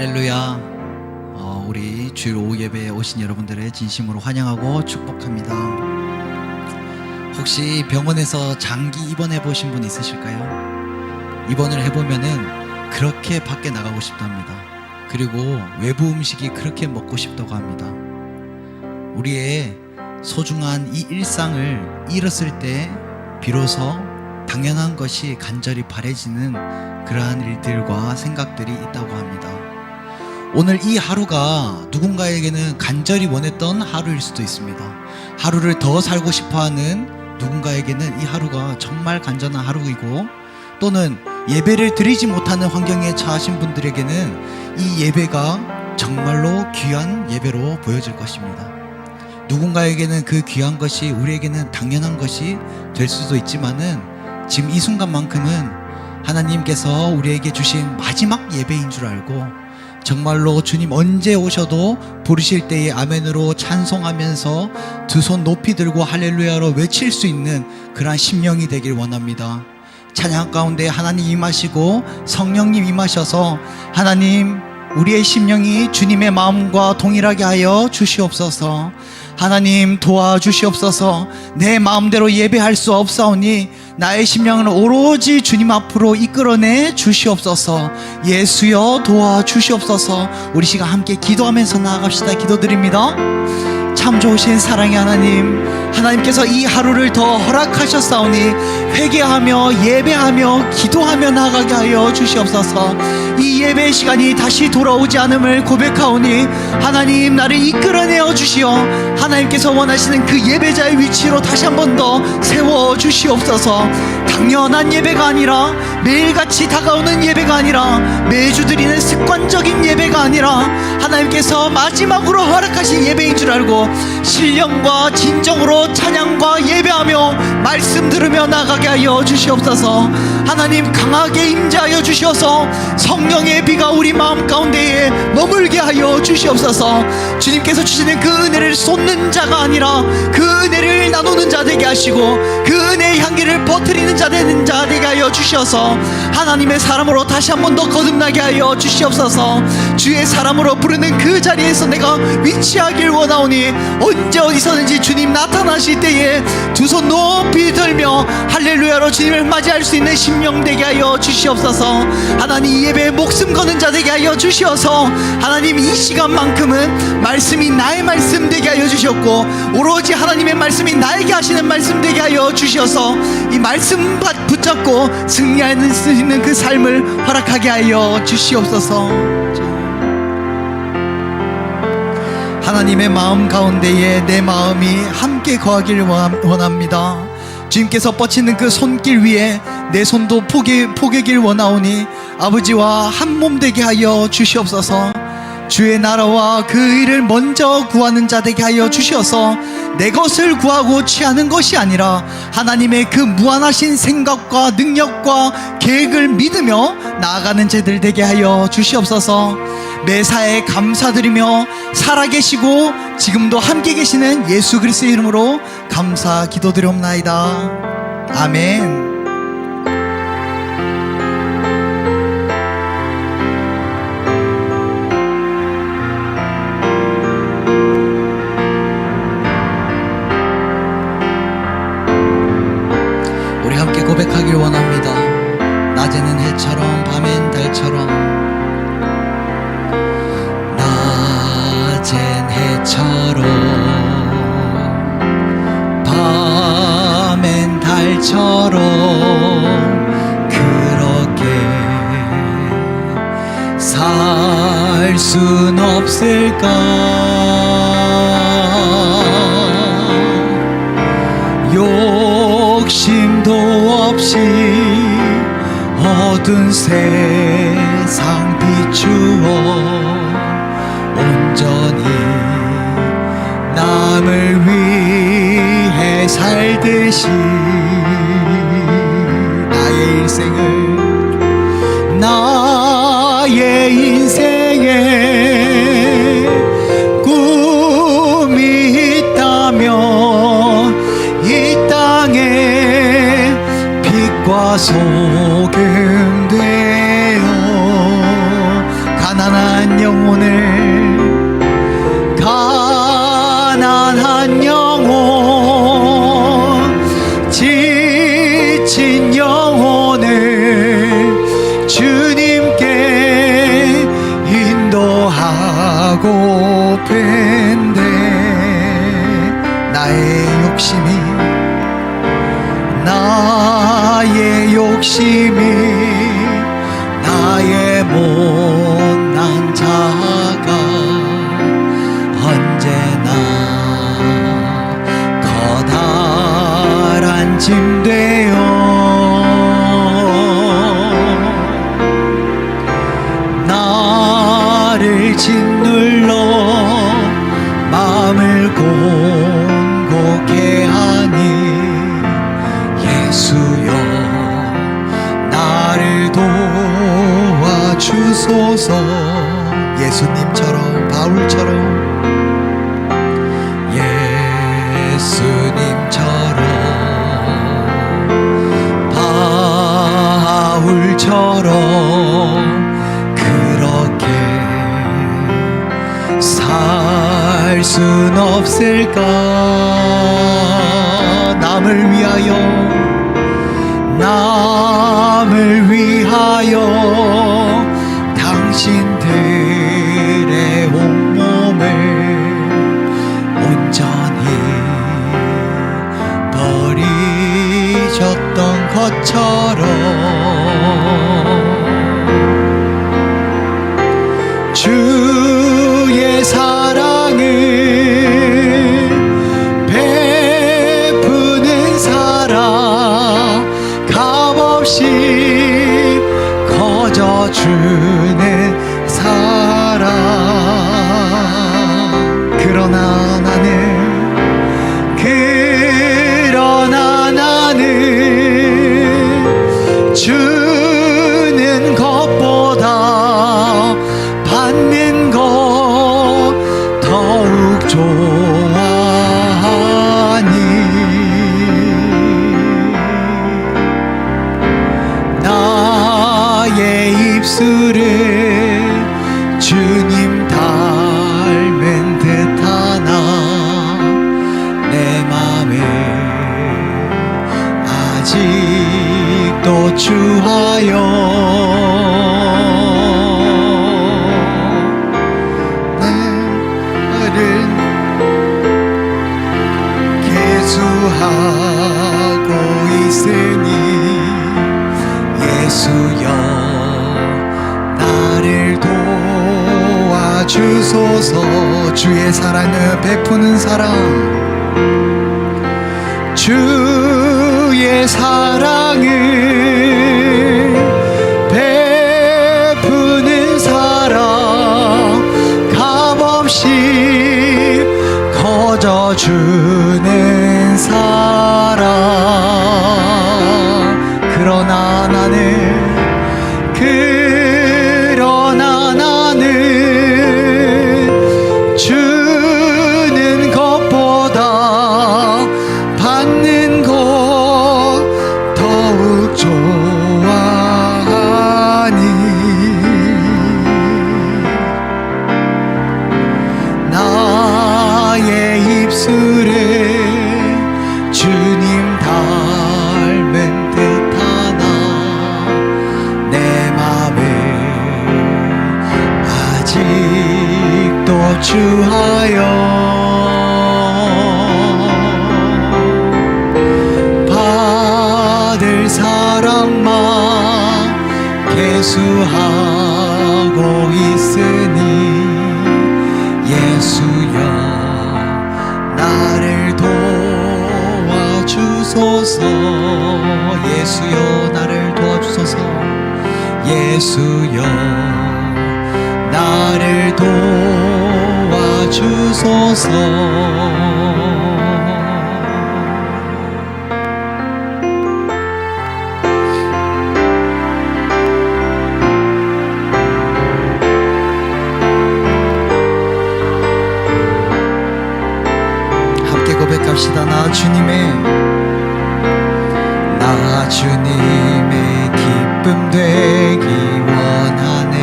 할렐루야. 우리 주일 오후 예배에 오신 여러분들을 진심으로 환영하고 축복합니다. 혹시 병원에서 장기 입원해 보신 분 있으실까요? 입원을 해보면은 그렇게 밖에 나가고 싶답니다. 그리고 외부 음식이 그렇게 먹고 싶다고 합니다. 우리의 소중한 이 일상을 잃었을 때 비로소 당연한 것이 간절히 바래지는 그러한 일들과 생각들이 있다고 합니다. 오늘 이 하루가 누군가에게는 간절히 원했던 하루일 수도 있습니다. 하루를 더 살고 싶어하는 누군가에게는 이 하루가 정말 간절한 하루이고, 또는 예배를 드리지 못하는 환경에 처하신 분들에게는 이 예배가 정말로 귀한 예배로 보여질 것입니다. 누군가에게는 그 귀한 것이 우리에게는 당연한 것이 될 수도 있지만은, 지금 이 순간만큼은 하나님께서 우리에게 주신 마지막 예배인 줄 알고, 정말로 주님 언제 오셔도 부르실 때에 아멘으로 찬송하면서 두 손 높이 들고 할렐루야로 외칠 수 있는 그러한 심령이 되길 원합니다. 찬양 가운데 하나님 임하시고 성령님 임하셔서, 하나님 우리의 심령이 주님의 마음과 동일하게 하여 주시옵소서. 하나님 도와주시옵소서. 내 마음대로 예배할 수 없사오니 나의 심령을 오로지 주님 앞으로 이끌어내 주시옵소서. 예수여 도와주시옵소서. 우리 시간 함께 기도하면서 나아갑시다. 기도드립니다. 참 좋으신 사랑의 하나님, 하나님께서 이 하루를 더 허락하셨사오니 회개하며 예배하며 기도하며 나아가게 하여 주시옵소서. 이 예배의 시간이 다시 돌아오지 않음을 고백하오니 하나님 나를 이끌어내어 주시어 하나님께서 원하시는 그 예배자의 위치로 다시 한 번 더 세워 주시옵소서. 당연한 예배가 아니라, 매일같이 다가오는 예배가 아니라, 매주 드리는 습관적인 예배가 아니라, 하나님께서 마지막으로 허락하신 예배인 줄 알고 신령과 진정으로 찬양과 예배하며 말씀 들으며 나가게 하여 주시옵소서. 하나님 강하게 임재하여 주셔서 성령의 비가 우리 마음 가운데에 머물게 하여 주시옵소서. 주님께서 주시는 그 은혜를 쏟는 자가 아니라 그 은혜를 나누는 자 되게 하시고, 그 은혜의 향기를 퍼뜨리는 자 되는 자 되게 하여 주셔서 하나님의 사람으로 다시 한 번 더 거듭나게 하여 주시옵소서. 주의 사람으로 부르는 그 자리에서 내가 위치하길 원하오니 언제 어디서든지 주님 나타나실 때에 두 손 높이 들며 할렐루야로 주님을 맞이할 수 있는 심령 되게 하여 주시옵소서. 하나님 이 예배에 목숨 거는 자 되게 하여 주시어서 하나님 이 시간만큼은 말씀이 나의 말씀 되게 하여 주셨고, 오로지 하나님의 말씀이 나에게 하시는 말씀 되게 하여 주셔서 이 말씀 붙잡고 승리할 수 있는 그 삶을 허락하게 하여 주시옵소서. 하나님의 마음 가운데에 내 마음이 함께 거하길 원합니다. 주님께서 뻗치는 그 손길 위에 내 손도 포개길 원하오니 아버지와 한 몸 되게 하여 주시옵소서. 주의 나라와 그 의를 먼저 구하는 자 되게 하여 주셔서 내 것을 구하고 취하는 것이 아니라 하나님의 그 무한하신 생각과 능력과 계획을 믿으며 나아가는 자들 되게 하여 주시옵소서. 매사에 감사드리며 살아계시고 지금도 함께 계시는 예수 그리스도의 이름으로 감사 기도드리옵나이다. 아멘. 우리 함께 고백하길 원합니다. 낮에는 해처럼 밤엔 달처럼, 낮엔 해처럼 밤엔 달처럼 그렇게 살 순 없을까? 욕심도 없이 어두운 세상 비추어 온전히 남을 위해 살듯이 나의 인생에 꿈이 있다면 이 땅에 빛과 소금 되어 가난한 나의 욕심이 나의 못난 자가 언제나 커다란 짐 되어 나를 짓눌러 마음을 공고케 하니 예수여 나를 도와주소서. 예수님처럼 바울처럼 그렇게 살 순 없을까. 남을 위하여 당신들의 온몸을 온전히 버리셨던 것처럼 주의 사랑을 베푸는 사랑 값없이 거저주는 사랑. 그러나 나는 주는 것보다 받는 것 더욱 좋아하니 나의 입술은 주님 닮은 듯하나 내 맘에 아직도 주하여 하고 있으니 예수여 나를 도와주소서. 주의 사랑을 베푸는 사랑 주의 사랑을 베푸는 사랑 값없이 거저주는 사랑. 그러나 나는 주는 것보다 받는 것 더욱 좋아하니 나의 입술은 주님 닮은 듯하나 내 맘에 아직도 주하여 받을 사랑만 계수하고 있으니 예수여 나를 도와주소서. 예수여 나를 도와주소서. 예수여 나를 도와주소서. 고백합시다. 나 주님의 기쁨 되기 원하네.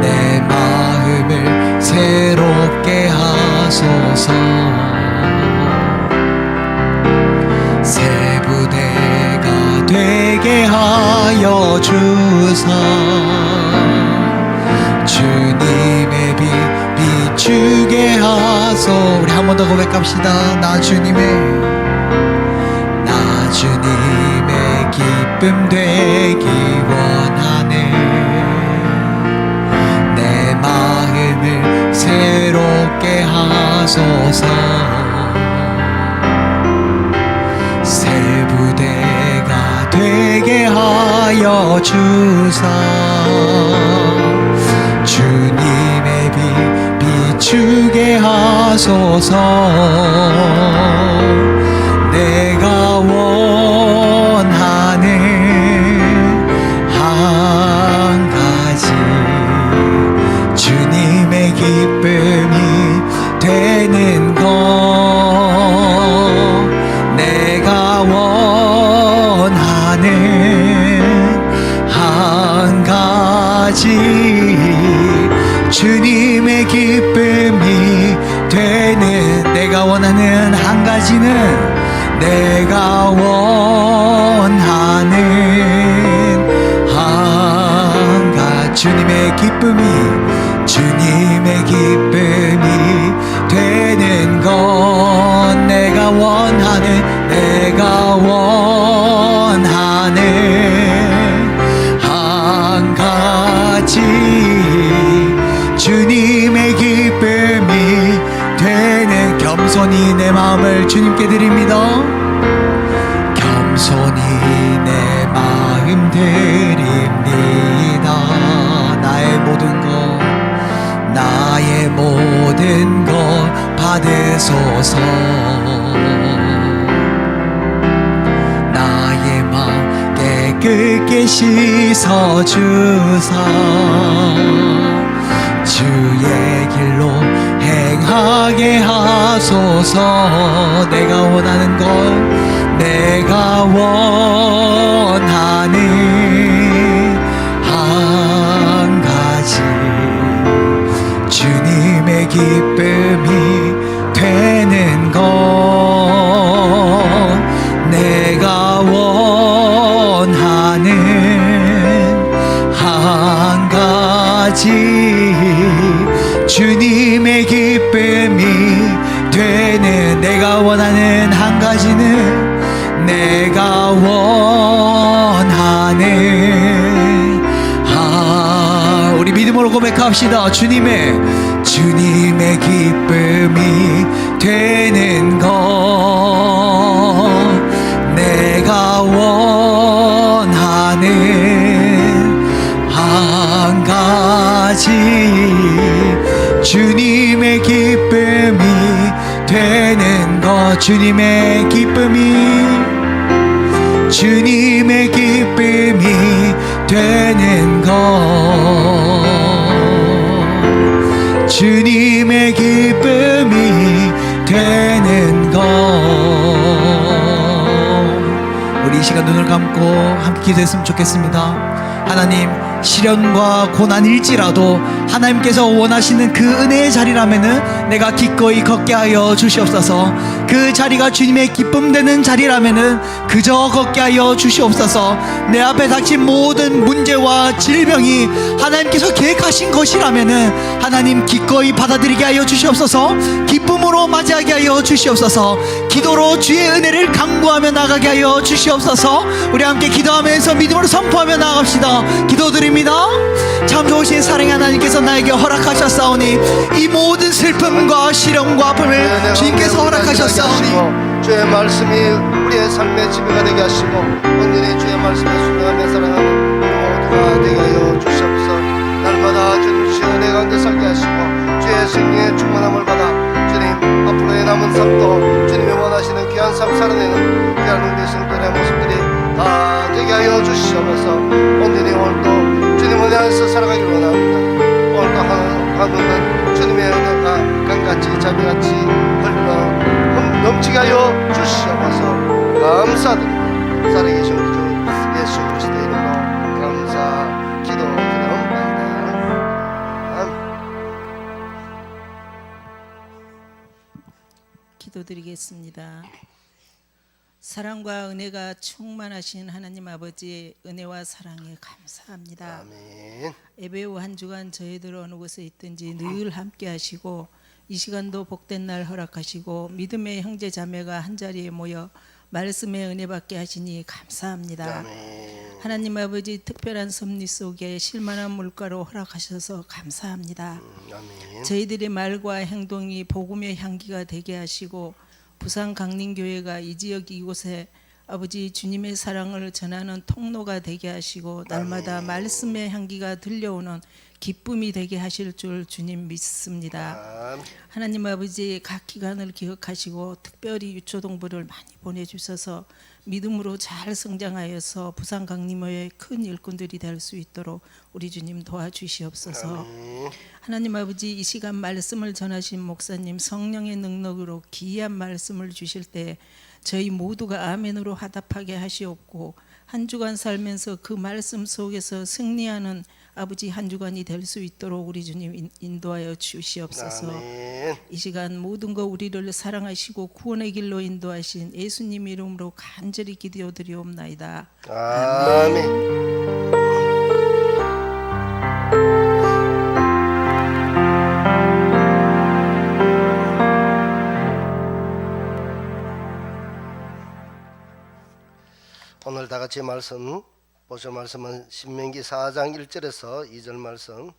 내 마음을 새롭게 하소서. 새 부대가 되게 하여 주사. 주님의 빛 비추게 하소. 우리 한 번 더 고백합시다. 나 주님의 기쁨 되기 원하네. 내 마음을 새롭게 하소서. 새 부대가 되게 하여 주사. 주님의 빛 비추게 하소서. 내가 원하는 한 가지 주님의 기쁨이 되는 것. 내가 원하는 한 가지 주님의 기쁨이 되는. 내가 원하는 한 가지는 내가 원하는 한 가지 주님의 기쁨이 되는 것. 내가 원하는 한 가지 주님의 기쁨이 되는. 겸손히 내 마음을 주님께 드립니다. 겸손히 내 마음 드립니다. 나의 모든 것 받으소서. 나의 마음 깨끗게 씻어주사. 주의 길로 행하게 하소서. 내가 원하는 것, 내가 원하는 한 가지 주님의 기쁨이 되는 것. 내가 원하는 한 가지 주님의 기쁨이 되는. 내가 원하는 한 가지는 내가 원하는 우리 믿음으로 고백합시다. 주님의 기쁨이 되는 것. 내가 원하는 한 가지 주님의 기쁨이 되는 것. 주님의 기쁨이 되는 것. 주님의 기쁨이 되는 것. 우리 이 시간 눈을 감고 함께 기도했으면 좋겠습니다. 하나님, 시련과 고난일지라도 하나님께서 원하시는 그 은혜의 자리라면은 내가 기꺼이 걷게 하여 주시옵소서. 그 자리가 주님의 기쁨 되는 자리라면은 그저 걷게 하여 주시옵소서. 내 앞에 닥친 모든 문제와 질병이 하나님께서 계획하신 것이라면은 하나님 기꺼이 받아들이게 하여 주시옵소서. 기쁨으로 맞이하게 하여 주시옵소서. 기도로 주의 은혜를 간구하며 나가게 하여 주시옵소서. 우리 함께 기도하면서 믿음으로 선포하며 나갑시다. 기도드립니다. 참 좋으신 사랑의 하나님께서 나에게 허락하셨사오니 이 모든 슬픔과 시련과 아픔을 주님께서 허락하셨사오니 주의 말씀이 우리의 삶의 지배가 되게 하시고 온전히 주의 말씀에 순종하며 살아가는 모두가 되게 하여 주시옵소서. 날마다 주님 주신 은혜 가운데 살게 하시고 주의 생명의 충만함을 받아 주님 앞으로의 남은 삶도 주님이 원하시는 귀한 삶 살아내는 귀한 은혜신 그의 모습들이 다 되게 하여 주시옵소서. 온전히 오늘도 주님을 향해서 살아가길 원합니다. 오늘도 하루는 주님의 은혜가 강같이 자비같이 흘러 넘치게 하여 주시옵소서. 감사드립니다. 살아계신 우리 주 예수 그리스도의 이름으로 감사 기도드려옵나이다. 아멘. 기도드리겠습니다. 사랑과 은혜가 충만하신 하나님 아버지의 은혜와 사랑에 감사합니다. 아멘. 예배 후 한 주간 저희들 어느 곳에 있든지 늘 함께 하시고 이 시간도 복된 날 허락하시고 믿음의 형제 자매가 한자리에 모여 말씀의 은혜 받게 하시니 감사합니다. 아멘. 하나님 아버지 특별한 섭리 속에 실만한 물가로 허락하셔서 감사합니다. 아멘. 저희들의 말과 행동이 복음의 향기가 되게 하시고 부산 강림교회가 이 지역 이곳에 아버지 주님의 사랑을 전하는 통로가 되게 하시고 날마다 말씀의 향기가 들려오는 기쁨이 되게 하실 줄 주님 믿습니다. 아멘. 하나님 아버지 각 기간을 기억하시고 특별히 유초동부를 많이 보내주셔서 믿음으로 잘 성장하여서 부산 강림교회 큰 일꾼들이 될 수 있도록 우리 주님 도와주시옵소서. 아멘. 하나님 아버지 이 시간 말씀을 전하신 목사님 성령의 능력으로 귀한 말씀을 주실 때 저희 모두가 아멘으로 화답하게 하시옵고 한 주간 살면서 그 말씀 속에서 승리하는 아버지 한 주간이 될 수 있도록 우리 주님 인도하여 주시옵소서. 아멘. 이 시간 모든 거 우리를 사랑하시고 구원의 길로 인도하신 예수님 이름으로 간절히 기도드리옵나이다. 아멘. 오늘 다 같이 말씀 보실 말씀은 신명기 4장 1절에서 2절 말씀.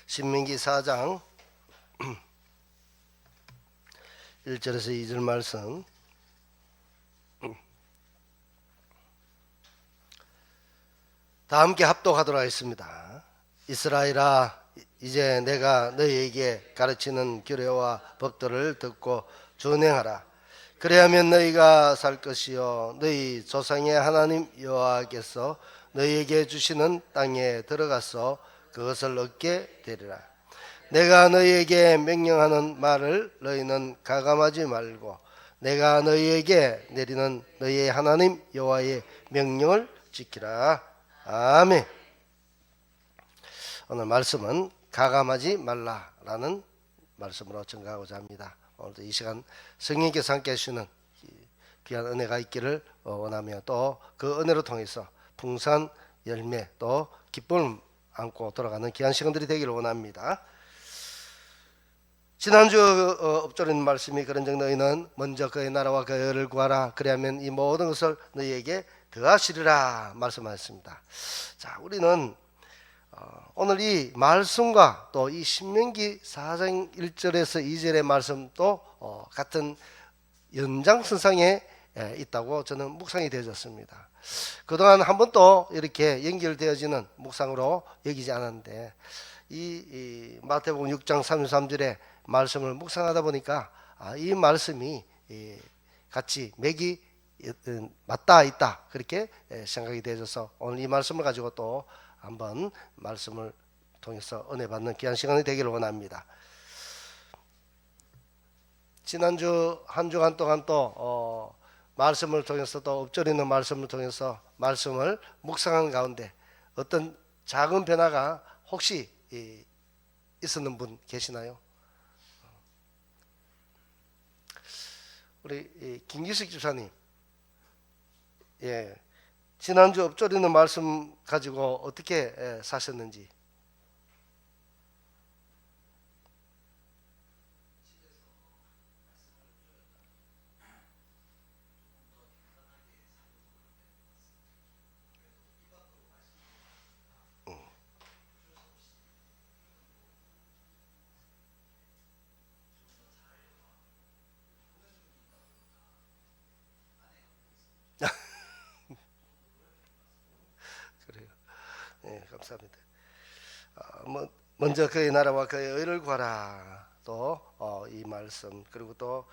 신명기 4장 1절에서 2절 말씀. 다 함께 합독하도록 하겠습니다. 이스라엘아, 이제 내가 너희에게 가르치는 규례와 법도를 듣고 준행하라. 그래야면 너희가 살 것이요 너희 조상의 하나님 여호와께서 너희에게 주시는 땅에 들어가서 그것을 얻게 되리라. 내가 너희에게 명령하는 말을 너희는 가감하지 말고 내가 너희에게 내리는 너희의 하나님 여호와의 명령을 지키라. 아멘. 오늘 말씀은 가감하지 말라라는 말씀으로 증가하고자 합니다. 오늘도 이 시간 성령께서 함께 하시는 귀한 은혜가 있기를 원하며 또 그 은혜로 통해서 풍성한 열매 또 기쁨을 안고 돌아가는 귀한 시간들이 되기를 원합니다. 지난주 엎조린 말씀이 그런즉 너희는 먼저 그의 나라와 그의 의를 구하라. 그리하면 이 모든 것을 너희에게 더하시리라 말씀하셨습니다. 자, 우리는 오늘 이 말씀과 또 이 신명기 4장 1절에서 2절의 말씀도 같은 연장선상에 있다고 저는 묵상이 되어졌습니다. 그동안 한 번도 이렇게 연결되어지는 묵상으로 여기지 않았는데 이 마태복음 6장 33절의 말씀을 묵상하다 보니까 이 말씀이 같이 맥이 맞닿아 있다 그렇게 생각이 되어져서 오늘 이 말씀을 가지고 또 한번 말씀을 통해서 은혜 받는 귀한 시간이 되기를 원합니다. 지난주 한 주간 동안 또 말씀을 통해서 또 엎조리는 말씀을 통해서 말씀을 묵상하는 가운데 어떤 작은 변화가 혹시 있었는 분 계시나요? 우리 김기식 집사님, 예, 지난주 엎조리는 말씀 가지고 어떻게 사셨는지. 그래요. 네, 감사합니다. 먼저 그의 나라와 그의 의를 구하라. 또 이 말씀 그리고 또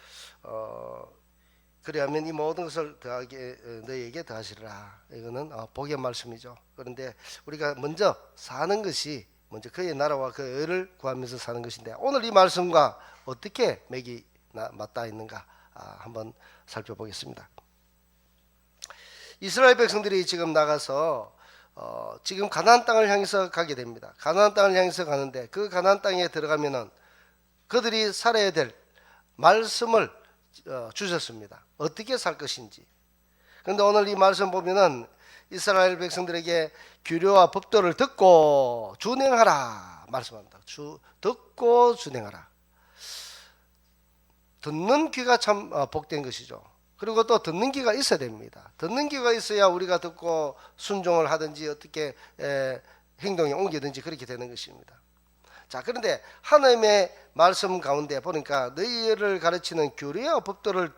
그리하면 이 모든 것을 더하게 너희에게 더하시리라. 이거는 복의 말씀이죠. 그런데 우리가 먼저 사는 것이 먼저 그의 나라와 그의 의를 구하면서 사는 것인데 오늘 이 말씀과 어떻게 맥이 맞닿아 있는가 한번 살펴보겠습니다. 이스라엘 백성들이 지금 나가서 지금 가나안 땅을 향해서 가게 됩니다. 가나안 땅을 향해서 가는데 그 가나안 땅에 들어가면은 그들이 살아야 될 말씀을 주셨습니다. 어떻게 살 것인지. 그런데 오늘 이 말씀 보면은 이스라엘 백성들에게 규례와 법도를 듣고 준행하라 말씀합니다. 듣고 준행하라. 듣는 귀가 참 복된 것이죠. 그리고 또 듣는 귀가 있어야 됩니다. 듣는 귀가 있어야 우리가 듣고 순종을 하든지 어떻게 행동에 옮기든지 그렇게 되는 것입니다. 자, 그런데 하나님의 말씀 가운데 보니까 너희를 가르치는 규례와 법도를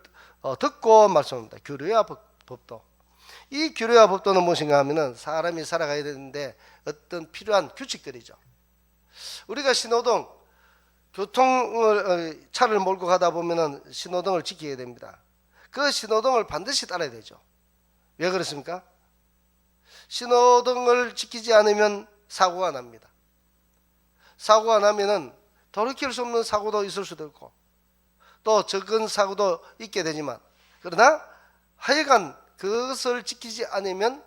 듣고 말씀합니다. 규례와 법도. 이 규례와 법도는 무엇인가 하면은 사람이 살아가야 되는데 어떤 필요한 규칙들이죠. 우리가 신호등 교통을 차를 몰고 가다 보면은 신호등을 지켜야 됩니다. 그 신호등을 반드시 따라야 되죠. 왜 그렇습니까? 신호등을 지키지 않으면 사고가 납니다. 사고가 나면은 돌이킬 수 없는 사고도 있을 수도 있고 또 적은 사고도 있게 되지만 그러나 하여간 그것을 지키지 않으면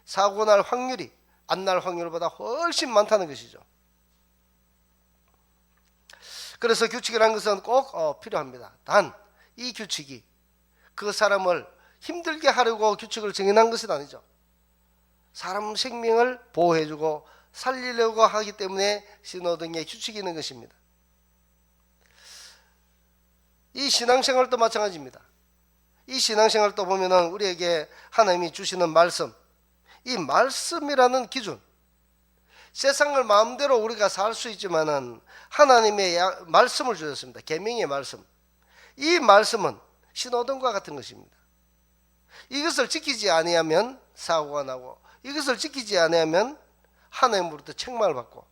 사고 날 확률이 안 날 확률보다 훨씬 많다는 것이죠. 그래서 규칙이라는 것은 꼭 필요합니다. 단 이 규칙이 그 사람을 힘들게 하려고 규칙을 정해놓은 것은 아니죠. 사람 생명을 보호해주고 살리려고 하기 때문에 신호등에 규칙이 있는 것입니다. 이 신앙생활도 마찬가지입니다. 이 신앙생활도 보면은 우리에게 하나님이 주시는 말씀, 이 말씀이라는 기준, 세상을 마음대로 우리가 살 수 있지만은 하나님의 말씀을 주셨습니다. 계명의 말씀. 이 말씀은 신호등과 같은 것입니다. 이것을 지키지 아니하면 사고가 나고 이것을 지키지 아니하면 하나님으로부터 책망을 받고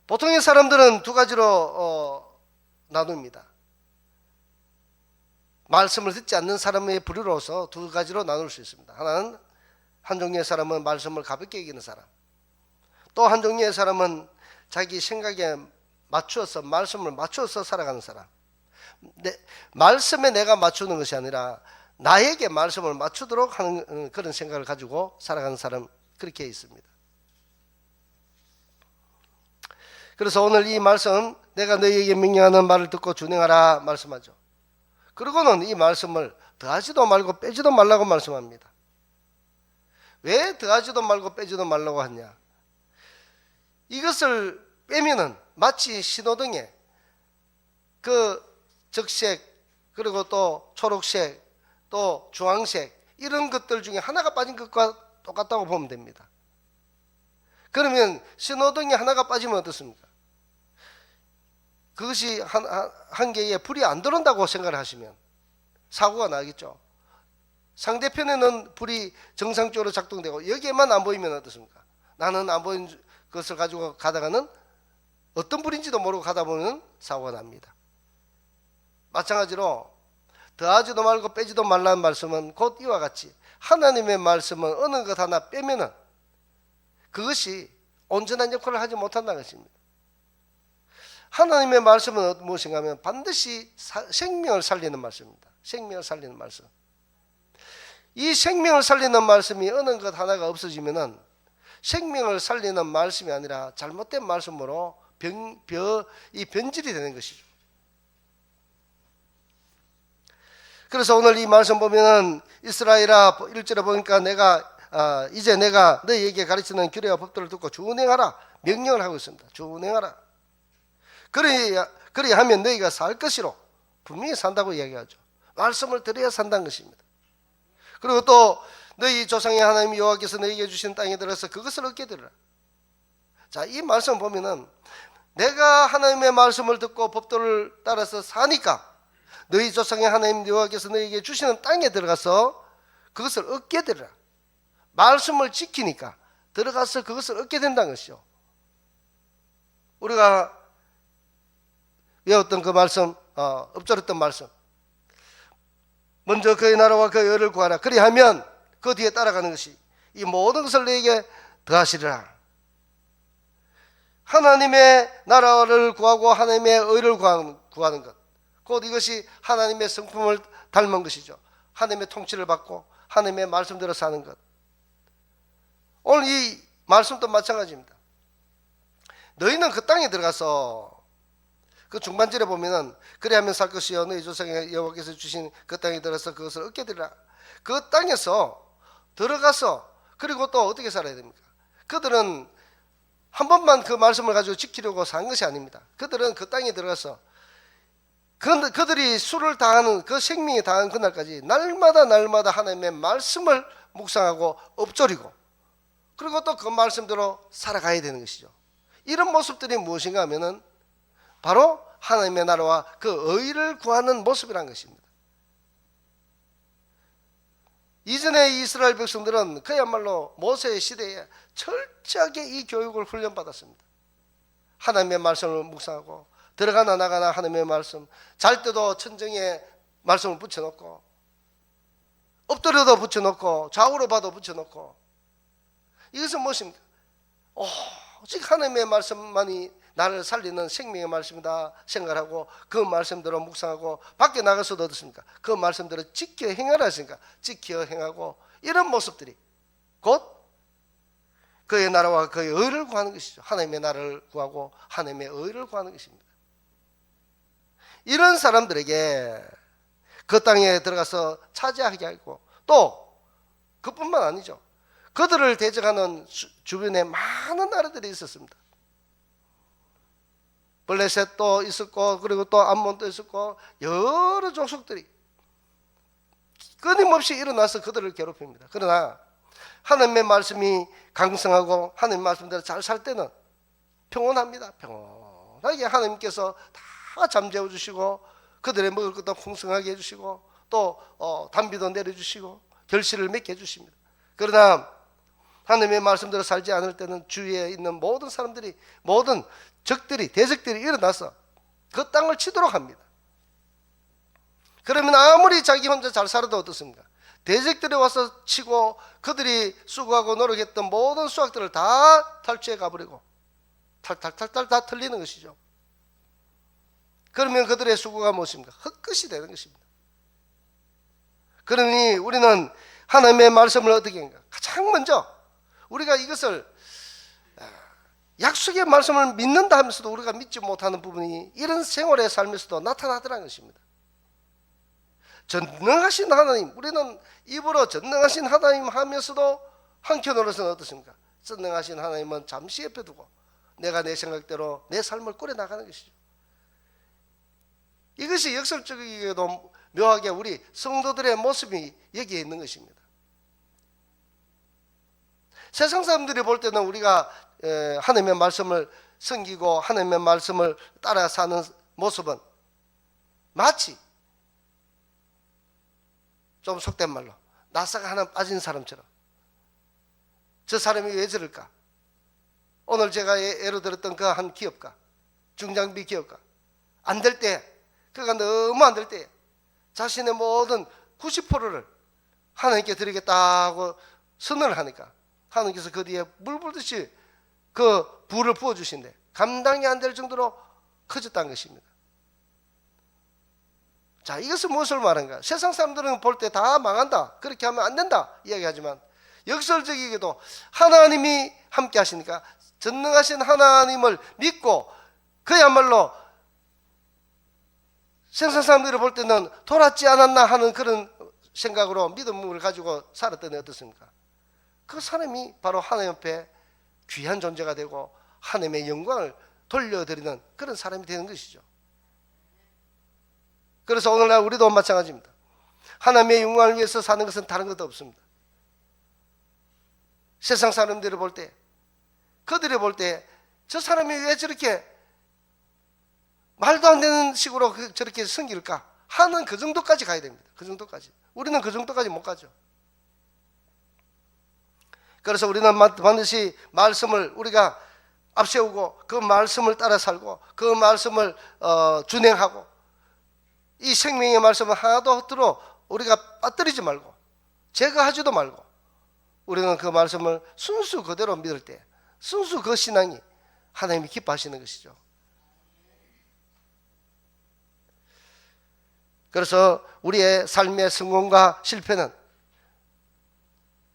보통의 사람들은 두 가지로 나눕니다. 말씀을 듣지 않는 사람의 부류로서 두 가지로 나눌 수 있습니다. 하나는 한 종류의 사람은 말씀을 가볍게 여기는 사람, 또 한 종류의 사람은 자기 생각에 맞추어서 말씀을 맞추어서 살아가는 사람. 말씀에 내가 맞추는 것이 아니라 나에게 말씀을 맞추도록 하는 그런 생각을 가지고 살아가는 사람, 그렇게 있습니다. 그래서 오늘 이 말씀, 내가 너희에게 명령하는 말을 듣고 준행하라 말씀하죠. 그리고는 이 말씀을 더하지도 말고 빼지도 말라고 말씀합니다. 왜 더하지도 말고 빼지도 말라고 하냐? 이것을 빼면은 마치 신호등에 그 적색, 그리고 또 초록색, 또 주황색, 이런 것들 중에 하나가 빠진 것과 똑같다고 보면 됩니다. 그러면 신호등이 하나가 빠지면 어떻습니까? 그것이 한 개에 불이 안 들어온다고 생각을 하시면 사고가 나겠죠. 상대편에는 불이 정상적으로 작동되고 여기에만 안 보이면 어떻습니까? 나는 안 보인 것을 가지고 가다가는 어떤 불인지도 모르고 가다 보면 사고가 납니다. 마찬가지로 더하지도 말고 빼지도 말라는 말씀은 곧 이와 같이 하나님의 말씀은 어느 것 하나 빼면은 그것이 온전한 역할을 하지 못한다는 것입니다. 하나님의 말씀은 무엇인가 하면 반드시 생명을 살리는 말씀입니다. 생명을 살리는 말씀. 이 생명을 살리는 말씀이 어느 것 하나가 없어지면은 생명을 살리는 말씀이 아니라 잘못된 말씀으로 이 변질이 되는 것이죠. 그래서 오늘 이 말씀 보면은 이스라엘아 1절에 보니까 이제 내가 너희에게 가르치는 규례와 법도를 듣고 준행하라 명령을 하고 있습니다. 준행하라. 그래야 하면 너희가 살 것이로 분명히 산다고 이야기하죠. 말씀을 들어야 산다는 것입니다. 그리고 또 너희 조상의 하나님 여호와께서 너희에게 주신 땅에 들어서 그것을 얻게 되리라. 자, 이 말씀 보면은 내가 하나님의 말씀을 듣고 법도를 따라서 사니까 너희 조상의 하나님 여호와께서 너희에게 주시는 땅에 들어가서 그것을 얻게 되리라. 말씀을 지키니까 들어가서 그것을 얻게 된다는 것이죠. 우리가 외웠던 그 말씀, 엎드렸던 말씀, 먼저 그의 나라와 그의 의를 구하라. 그리하면 그 뒤에 따라가는 것이 이 모든 것을 너에게 더하시리라. 하나님의 나라를 구하고 하나님의 의를 구하는 것, 곧 이것이 하나님의 성품을 닮은 것이죠. 하나님의 통치를 받고 하나님의 말씀대로 사는 것. 오늘 이 말씀도 마찬가지입니다. 너희는 그 땅에 들어가서 그 중반절에 보면은 그리하면 살 것이요 너희 조상의 여호와께서 주신 그 땅에 들어서 그것을 얻게 되리라. 그 땅에서 들어가서 그리고 또 어떻게 살아야 됩니까? 그들은 한 번만 그 말씀을 가지고 지키려고 산 것이 아닙니다. 그들은 그 땅에 들어가서 그들이 수를 다하는 그 생명이 다하는 그날까지 날마다 하나님의 말씀을 묵상하고 엎조리고 그리고 또 그 말씀대로 살아가야 되는 것이죠. 이런 모습들이 무엇인가 하면은 바로 하나님의 나라와 그 의를 구하는 모습이란 것입니다. 이전에 이스라엘 백성들은 그야말로 모세의 시대에 철저하게 이 교육을 훈련받았습니다. 하나님의 말씀을 묵상하고 들어가나 나가나 하나님의 말씀, 잘 때도 천정에 말씀을 붙여놓고 엎드려도 붙여놓고 좌우로 봐도 붙여놓고 이것은 무엇입니까? 오직 하나님의 말씀만이 나를 살리는 생명의 말씀이다 생각하고 그 말씀대로 묵상하고 밖에 나가서도 어떻습니까? 그 말씀대로 지켜 행하라 했으니까 지켜 행하고 이런 모습들이 곧 그의 나라와 그의 의를 구하는 것이죠. 하나님의 나라를 구하고 하나님의 의를 구하는 것입니다. 이런 사람들에게 그 땅에 들어가서 차지하게 하고 또 그뿐만 아니죠. 그들을 대적하는 주변에 많은 나라들이 있었습니다. 블레셋도 있었고 그리고 또 암몬도 있었고 여러 족속들이 끊임없이 일어나서 그들을 괴롭힙니다. 그러나 하나님의 말씀이 강성하고 하나님의 말씀대로 잘 살 때는 평온합니다. 평온하게 하나님께서 다 잠재워 주시고 그들의 먹을 것도 풍성하게 해주시고 또 단비도 내려주시고 결실을 맺게 해주십니다. 그러나 하나님의 말씀대로 살지 않을 때는 주위에 있는 모든 사람들이 모든 적들이 대적들이 일어나서 그 땅을 치도록 합니다. 그러면 아무리 자기 혼자 잘 살아도 어떻습니까? 대적들이 와서 치고 그들이 수고하고 노력했던 모든 수확들을 다 탈취해 가버리고 탈탈탈탈 다 틀리는 것이죠. 그러면 그들의 수고가 무엇입니까? 헛것이 되는 것입니다. 그러니 우리는 하나님의 말씀을 어떻게 하는가? 가장 먼저 우리가 이것을 약속의 말씀을 믿는다 하면서도 우리가 믿지 못하는 부분이 이런 생활의 삶에서도 나타나더라는 것입니다. 전능하신 하나님, 우리는 입으로 전능하신 하나님 하면서도 한편으로서는 어떻습니까? 전능하신 하나님은 잠시 옆에 두고 내가 내 생각대로 내 삶을 꾸려나가는 것이죠. 이것이 역설적이게도 묘하게 우리 성도들의 모습이 여기에 있는 것입니다. 세상 사람들이 볼 때는 우리가 하나님의 말씀을 섬기고 하나님의 말씀을 따라 사는 모습은 마치 좀 속된 말로 나사가 하나 빠진 사람처럼 저 사람이 왜 저럴까? 오늘 제가 예로 들었던 그 한 기업가, 중장비 기업가 안 될 때, 그가 너무 안 될 때 자신의 모든 90%를 하나님께 드리겠다고 선언을 하니까 하나님께서 그 뒤에 물 부듯이 그 부를 부어주신대. 감당이 안 될 정도로 커졌다는 것입니다. 자, 이것은 무엇을 말하는가? 세상 사람들은 볼 때 다 망한다, 그렇게 하면 안 된다 이야기하지만 역설적이게도 하나님이 함께 하시니까 전능하신 하나님을 믿고 그야말로 세상 사람들이 볼 때는 돌았지 않았나 하는 그런 생각으로 믿음을 가지고 살았더니 어떻습니까? 그 사람이 바로 하나님 앞에 귀한 존재가 되고 하나님의 영광을 돌려드리는 그런 사람이 되는 것이죠. 그래서 오늘날 우리도 마찬가지입니다. 하나님의 영광을 위해서 사는 것은 다른 것도 없습니다. 세상 사람들이 볼 때, 그들이 볼 때 저 사람이 왜 저렇게 말도 안 되는 식으로 저렇게 섬길까 하는 그 정도까지 가야 됩니다. 그 정도까지. 우리는 그 정도까지 못 가죠. 그래서 우리는 반드시 말씀을 우리가 앞세우고 그 말씀을 따라 살고 그 말씀을 준행하고 이 생명의 말씀을 하나도 헛들어 우리가 빠뜨리지 말고 제거하지도 말고 우리는 그 말씀을 순수 그대로 믿을 때 순수 그 신앙이 하나님이 기뻐하시는 것이죠. 그래서 우리의 삶의 성공과 실패는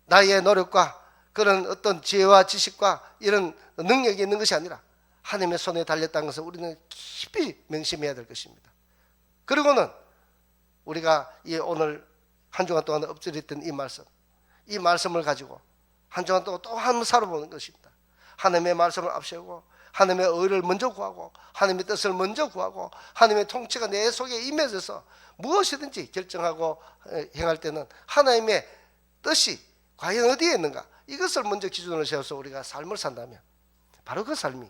나의 노력과 그런 어떤 지혜와 지식과 이런 능력이 있는 것이 아니라 하나님의 손에 달렸다는 것을 우리는 깊이 명심해야 될 것입니다. 그리고는 우리가 오늘 한 주간 동안 엎드렸던 이 말씀을 가지고 한 주간 동안 또 한 번 살아보는 것입니다. 하나님의 말씀을 앞세우고 하나님의 의를 먼저 구하고 하나님의 뜻을 먼저 구하고 하나님의 통치가 내 속에 임해져서 무엇이든지 결정하고 행할 때는 하나님의 뜻이 과연 어디에 있는가, 이것을 먼저 기준으로 세워서 우리가 삶을 산다면 바로 그 삶이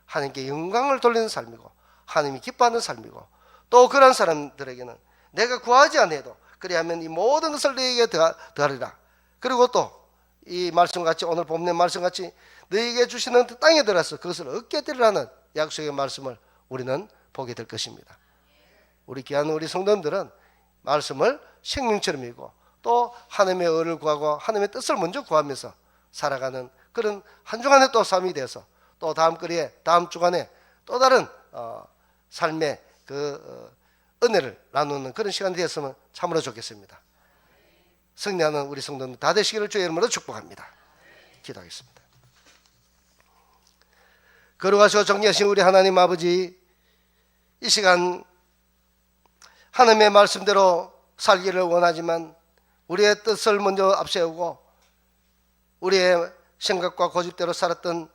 하나님께 영광을 돌리는 삶이고 하나님이 기뻐하는 삶이고, 또 그런 사람들에게는 내가 구하지 않아도 그리하면 이 모든 것을 너에게 더하리라. 그리고 또 이 말씀같이, 오늘 본문의 말씀같이 너에게 주시는 땅에 들어서 그것을 얻게 되리라는 약속의 말씀을 우리는 보게 될 것입니다. 우리 귀한 우리 성도님들은 말씀을 생명처럼 읽고 또 하나님의 의를 구하고 하나님의 뜻을 먼저 구하면서 살아가는 그런 한 주간의 또 삶이 되어서 또 다음 주간에 또 다른 삶의 은혜를 나누는 그런 시간이 되었으면 참으로 좋겠습니다. 승리하는 우리 성도들 다 되시기를 주의 이름으로 축복합니다. 기도하겠습니다. 거룩하시고 정리하신 우리 하나님 아버지, 이 시간 하나님의 말씀대로 살기를 원하지만 우리의 뜻을 먼저 앞세우고 우리의 생각과 고집대로 살았던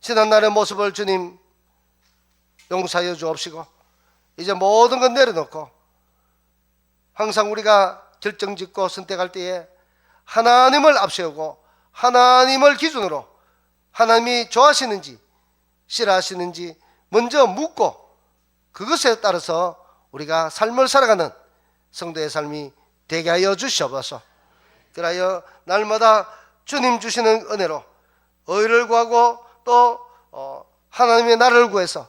지난날의 모습을 주님 용서하여 주옵시고, 이제 모든 것 내려놓고 항상 우리가 결정짓고 선택할 때에 하나님을 앞세우고 하나님을 기준으로 하나님이 좋아하시는지 싫어하시는지 먼저 묻고 그것에 따라서 우리가 삶을 살아가는 성도의 삶이 되게 하여 주시옵소서. 그리하여 날마다 주님 주시는 은혜로 의를 구하고 또 하나님의 나라를 구해서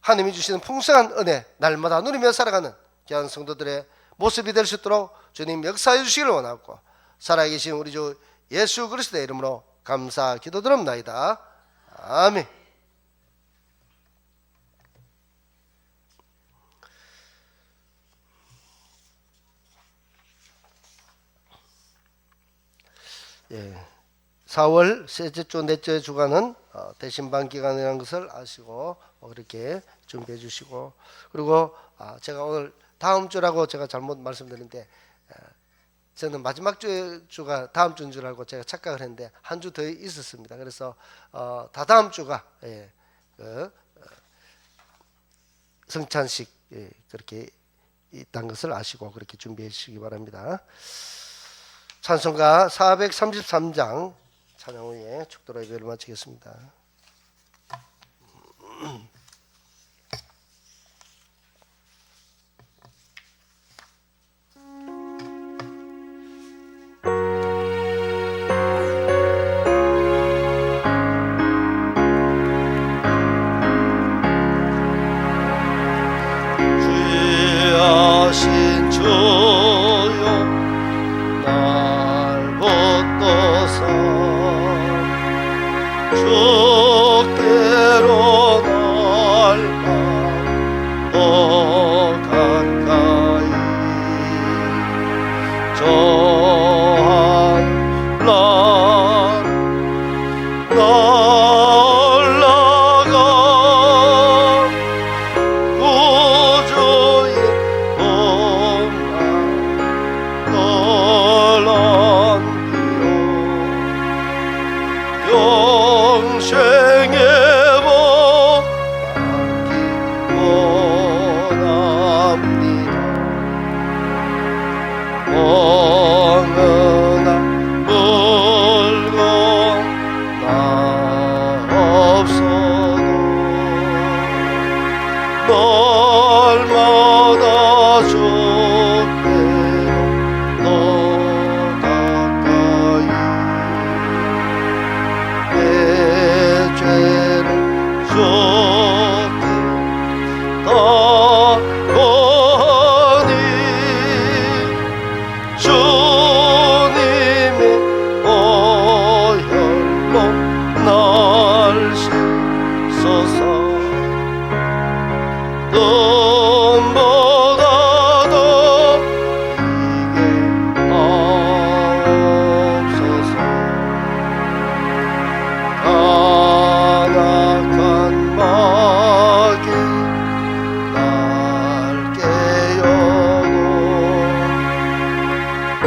하나님이 주시는 풍성한 은혜 날마다 누리며 살아가는 귀한 성도들의 모습이 될 수 있도록 주님 역사해 주시기를 원하고, 살아계신 우리 주 예수 그리스도의 이름으로 감사 기도드립나이다. 아멘. 예, 4월 셋째 주 넷째 주간은 대신반 기간이라는 것을 아시고 그렇게 준비해 주시고, 그리고 제가 오늘 다음 주라고 제가 잘못 말씀드렸는데 저는 마지막 주가 다음 주인 줄 알고 제가 착각을 했는데 한 주 더 있었습니다. 그래서 다다음 주가 성찬식 그렇게 있다는 것을 아시고 그렇게 준비해 주시기 바랍니다. 찬송가 433장 찬양 후에 축도로 예배를 마치겠습니다. 주여신 주여 날 붙도서 주께로 날 더 가까이 저한 날 날아가 구주의 공간 떠난디요 영생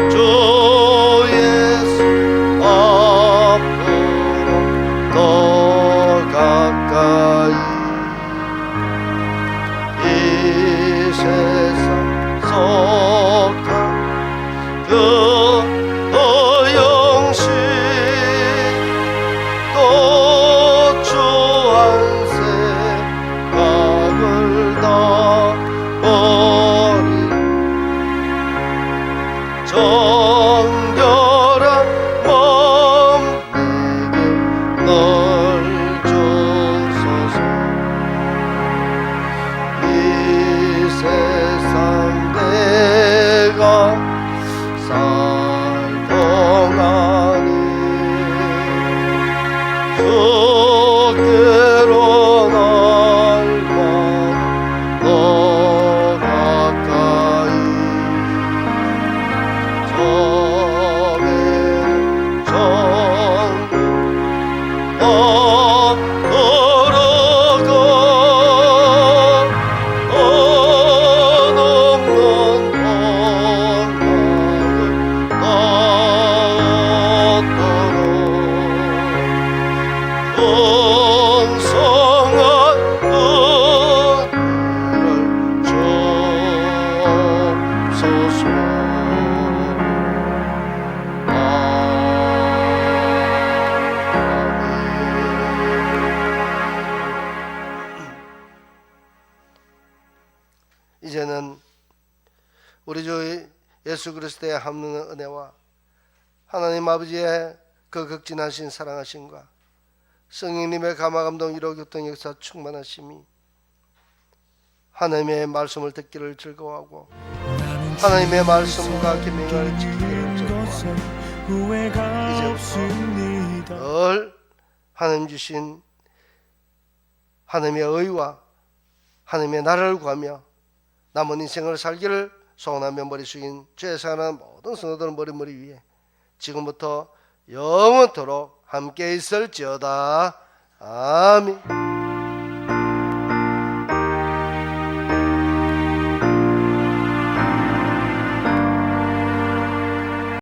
주 예수 앞으로 더 가까이 이 세상 속한 그 허영신 또 주 안세 각을 다 버린 정결한 마음 내게 널 주소서. 이 세상 내가 살동안에 주께로 날마다 더 가까이 처음에는 전부 걸어가 어없는 방향을 닿도록 풍성한 은혜를 주옵소서. 이제는 우리 주 예수 그리스도의 합는 은혜와 하나님 아버지의 그 극진하신 사랑하심과 성령님의 감화감동 위로 교통 역사 충만하심이 하나님의 말씀을 듣기를 즐거워하고 하나님의 말씀과 계명을 지키기를 즐거워하고 이제부터 늘 하나님 주신 하나님의 의와 하나님의 나라를 구하며 남은 인생을 살기를 소원하며 머리 숙인 죄 사는 모든 성도들 머리 위에 지금부터 영원토록 함께 있을지어다. 아멘.